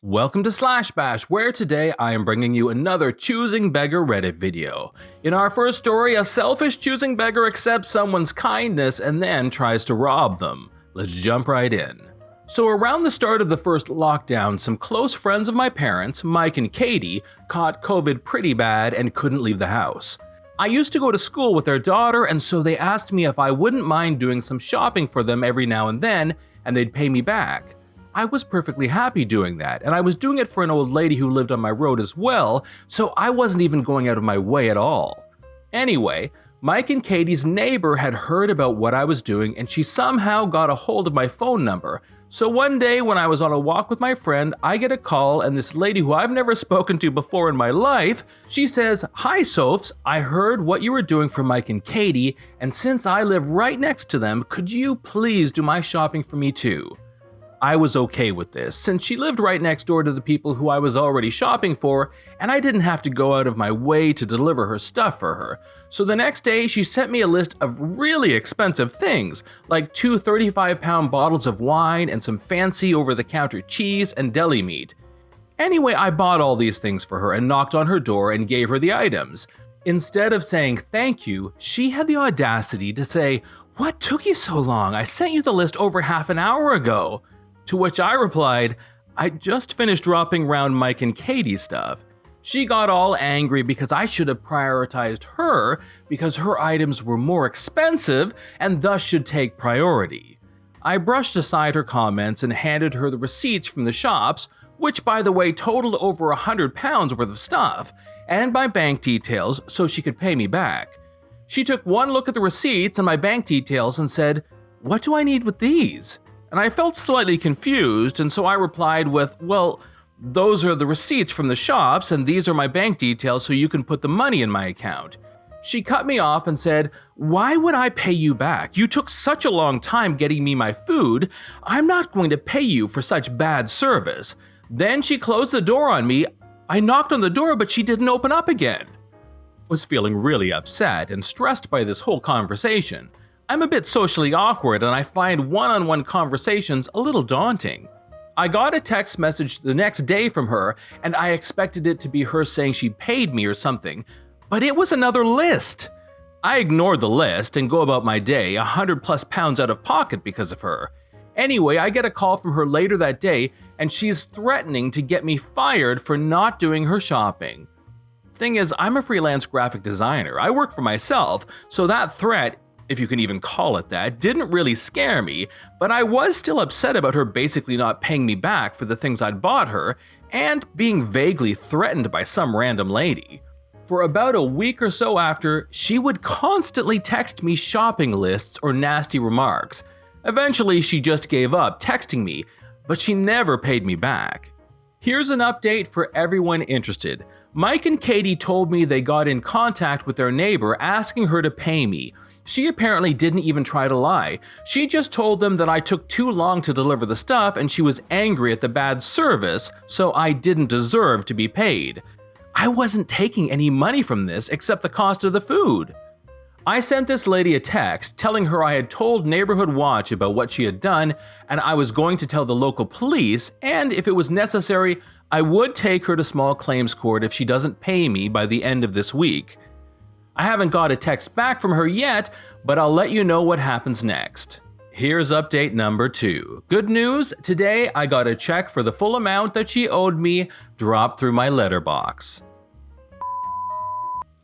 Welcome to Slash Bash, where today I am bringing you another Choosing Beggar Reddit video. In our first story, a selfish choosing beggar accepts someone's kindness and then tries to rob them. Let's jump right in. So around the start of the first lockdown, some close friends of my parents, Mike and Katie, caught COVID pretty bad and couldn't leave the house. I used to go to school with their daughter, and so they asked me if I wouldn't mind doing some shopping for them every now and then, and they'd pay me back. I was perfectly happy doing that, and I was doing it for an old lady who lived on my road as well, so I wasn't even going out of my way at all. Anyway, Mike and Katie's neighbor had heard about what I was doing, and she somehow got a hold of my phone number. So one day when I was on a walk with my friend, I get a call, and this lady who I've never spoken to before in my life, she says, "Hi Sophs, I heard what you were doing for Mike and Katie, and since I live right next to them, could you please do my shopping for me too?" I was okay with this, since she lived right next door to the people who I was already shopping for, and I didn't have to go out of my way to deliver her stuff for her. So the next day, she sent me a list of really expensive things, like two 35-pound bottles of wine and some fancy over-the-counter cheese and deli meat. Anyway, I bought all these things for her and knocked on her door and gave her the items. Instead of saying thank you, she had the audacity to say, "What took you so long? I sent you the list over half an hour ago." To which I replied, "I just finished dropping around Mike and Katie's stuff." She got all angry because I should have prioritized her because her items were more expensive and thus should take priority. I brushed aside her comments and handed her the receipts from the shops, which by the way totaled over £100 worth of stuff, and my bank details so she could pay me back. She took one look at the receipts and my bank details and said, "What do I need with these?" And I felt slightly confused, and so I replied with, "Well, those are the receipts from the shops, and these are my bank details so you can put the money in my account." She cut me off and said, "Why would I pay you back? You took such a long time getting me my food. I'm not going to pay you for such bad service." Then she closed the door on me. I knocked on the door, but she didn't open up again. I was feeling really upset and stressed by this whole conversation. I'm a bit socially awkward and I find one-on-one conversations a little daunting. I got a text message the next day from her and I expected it to be her saying she paid me or something, but it was another list. I ignored the list and go about my day, £100+ out of pocket because of her. Anyway, I get a call from her later that day and she's threatening to get me fired for not doing her shopping. Thing is, I'm a freelance graphic designer. I work for myself, so that threat, if you can even call it that, didn't really scare me, but I was still upset about her basically not paying me back for the things I'd bought her and being vaguely threatened by some random lady. For about a week or so after, she would constantly text me shopping lists or nasty remarks. Eventually, she just gave up texting me, but she never paid me back. Here's an update for everyone interested. Mike and Katie told me they got in contact with their neighbor asking her to pay me. She apparently didn't even try to lie. She just told them that I took too long to deliver the stuff and she was angry at the bad service, so I didn't deserve to be paid. I wasn't taking any money from this except the cost of the food. I sent this lady a text telling her I had told Neighborhood Watch about what she had done and I was going to tell the local police, and if it was necessary, I would take her to small claims court if she doesn't pay me by the end of this week. I haven't got a text back from her yet, but I'll let you know what happens next. Here's update number 2. Good news, today I got a check for the full amount that she owed me dropped through my letterbox.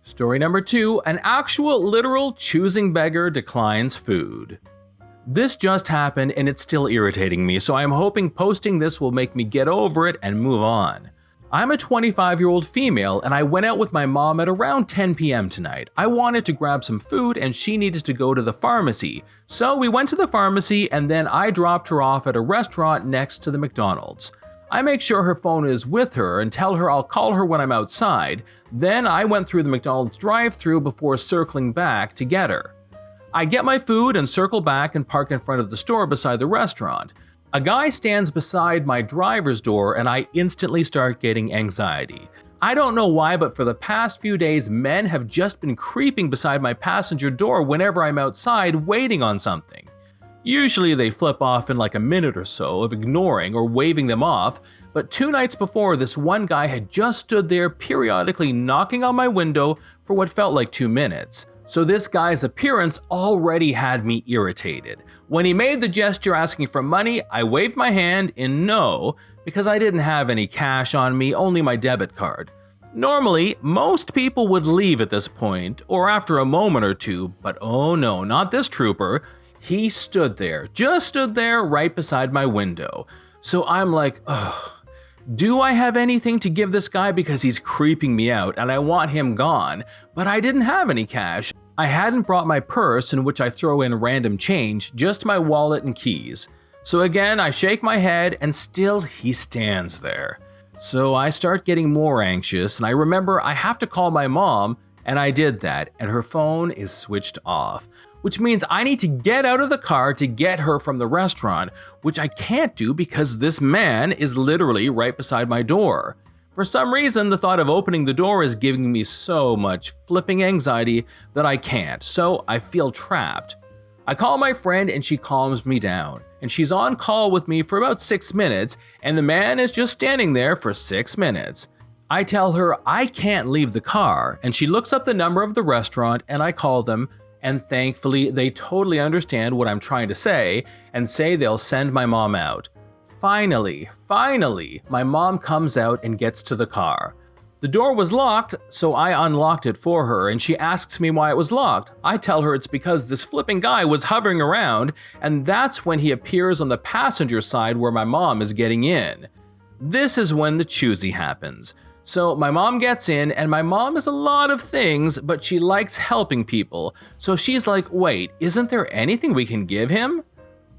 Story number 2, an actual literal choosing beggar declines food. This just happened and it's still irritating me, so I'm hoping posting this will make me get over it and move on. I'm a 25-year-old female and I went out with my mom at around 10 p.m. tonight. I wanted to grab some food and she needed to go to the pharmacy. So we went to the pharmacy and then I dropped her off at a restaurant next to the McDonald's. I make sure her phone is with her and tell her I'll call her when I'm outside. Then I went through the McDonald's drive-thru before circling back to get her. I get my food and circle back and park in front of the store beside the restaurant. A guy stands beside my driver's door and I instantly start getting anxiety. I don't know why, but for the past few days, men have just been creeping beside my passenger door whenever I'm outside waiting on something. Usually they flip off in like a minute or so of ignoring or waving them off, but 2 nights before, this one guy had just stood there periodically knocking on my window for what felt like 2 minutes. So this guy's appearance already had me irritated. When he made the gesture asking for money, I waved my hand in no because I didn't have any cash on me, only my debit card. Normally, most people would leave at this point or after a moment or two, but oh no, not this trooper. He stood there, just stood there right beside my window. So I'm like, ugh, do I have anything to give this guy because he's creeping me out and I want him gone? But I didn't have any cash. I hadn't brought my purse in which I throw in random change, just my wallet and keys. So again, I shake my head and still he stands there. So I start getting more anxious and I remember I have to call my mom, and I did that, and her phone is switched off, which means I need to get out of the car to get her from the restaurant, which I can't do because this man is literally right beside my door. For some reason, the thought of opening the door is giving me so much flipping anxiety that I can't, so I feel trapped. I call my friend and she calms me down, and she's on call with me for about 6 minutes, and the man is just standing there for 6 minutes. I tell her I can't leave the car, and she looks up the number of the restaurant and I call them, and thankfully they totally understand what I'm trying to say and say they'll send my mom out. Finally, my mom comes out and gets to the car. The door was locked, so I unlocked it for her, and she asks me why it was locked. I tell her it's because this flipping guy was hovering around, and that's when he appears on the passenger side where my mom is getting in. This is when the choosy happens. So my mom gets in, and my mom is a lot of things, but she likes helping people. So she's like, wait, isn't there anything we can give him?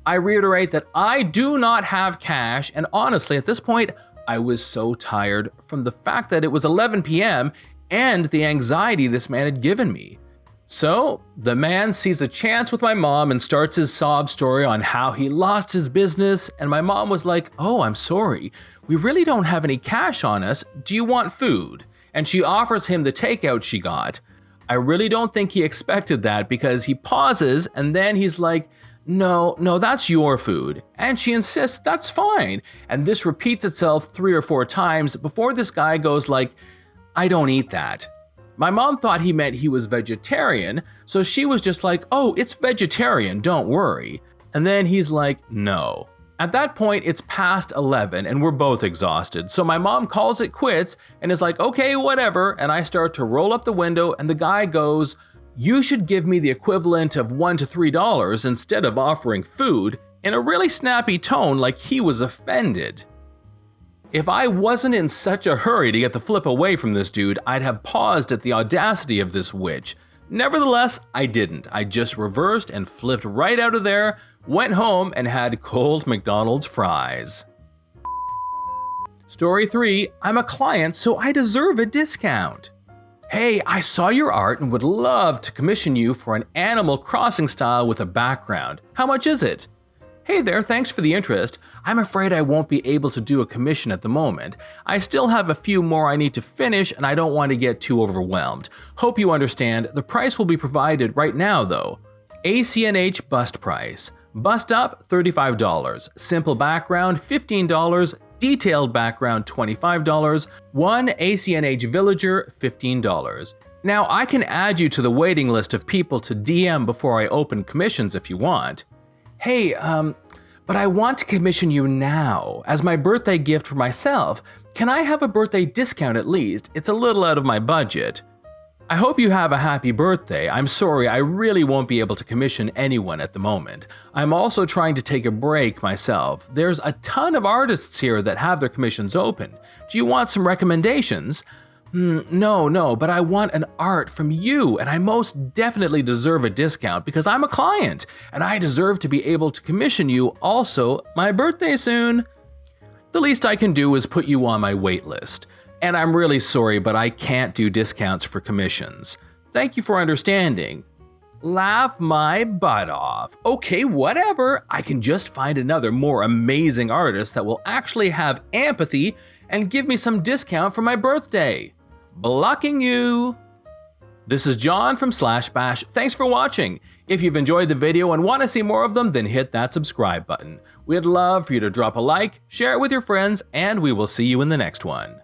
I reiterate that I do not have cash, and honestly, at this point, I was so tired from the fact that it was 11 p.m. and the anxiety this man had given me. So the man sees a chance with my mom and starts his sob story on how he lost his business, and my mom was like, oh, I'm sorry, we really don't have any cash on us. Do you want food? And she offers him the takeout she got. I really don't think he expected that because he pauses and then he's like, no, that's your food. And she insists that's fine. And this repeats itself 3 or 4 times before this guy goes like, I don't eat that. My mom thought he meant he was vegetarian, so she was just like, oh, it's vegetarian, don't worry. And then he's like, no. At that point, it's past 11 and we're both exhausted. So my mom calls it quits and is like, okay, whatever. And I start to roll up the window and the guy goes, you should give me the equivalent of $1 to $3 instead of offering food, in a really snappy tone like he was offended. If I wasn't in such a hurry to get the flip away from this dude, I'd have paused at the audacity of this witch. Nevertheless, I didn't. I just reversed and flipped right out of there, went home, and had cold McDonald's fries. Story 3, I'm a client, so I deserve a discount. Hey, I saw your art and would love to commission you for an Animal Crossing style with a background. How much is it? Hey there, thanks for the interest. I'm afraid I won't be able to do a commission at the moment. I still have a few more I need to finish and I don't want to get too overwhelmed. Hope you understand. The price will be provided right now though. ACNH bust price. Bust up, $35. Simple background, $15. Detailed background, $25. One ACNH villager, $15. Now I can add you to the waiting list of people to DM before I open commissions if you want. Hey, but I want to commission you now as my birthday gift for myself. Can I have a birthday discount at least? It's a little out of my budget. I hope you have a happy birthday. I'm sorry, I really won't be able to commission anyone at the moment. I'm also trying to take a break myself. There's a ton of artists here that have their commissions open. Do you want some recommendations? No, but I want an art from you, and I most definitely deserve a discount because I'm a client, and I deserve to be able to commission you. Also, my birthday soon. The least I can do is put you on my wait list. And I'm really sorry, but I can't do discounts for commissions. Thank you for understanding. Laugh my butt off. Okay, whatever. I can just find another more amazing artist that will actually have empathy and give me some discount for my birthday. Blocking you. This is John from /bash. Thanks for watching. If you've enjoyed the video and want to see more of them, then hit that subscribe button. We'd love for you to drop a like, share it with your friends, and we will see you in the next one.